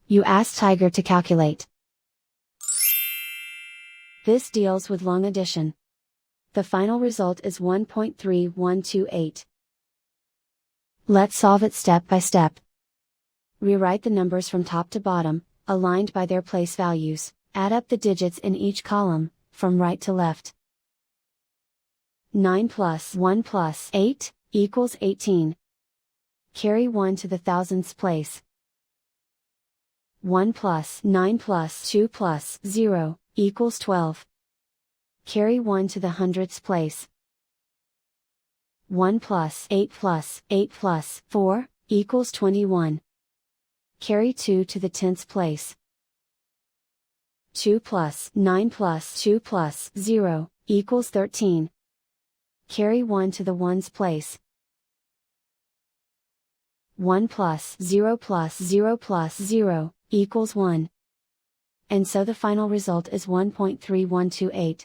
You ask Tiger to calculate. This deals with long addition. The final result is 1.3128. Let's solve it step by step. Rewrite the numbers from top to bottom, aligned by their place values. Add up the digits in each column, from right to left. 9 plus 1 plus 8, equals 18. Carry 1 to the thousandths place. 1 plus 9 plus 2 plus 0, equals 12. Carry 1 to the hundredths place. 1 plus 8 plus 8 plus 4, equals 21. Carry 2 to the tenths place. 2 plus 9 plus 2 plus 0, equals 13. Carry 1 to the ones place. 1 plus 0 plus 0 plus 0, equals 1. And so the final result is 1.3128.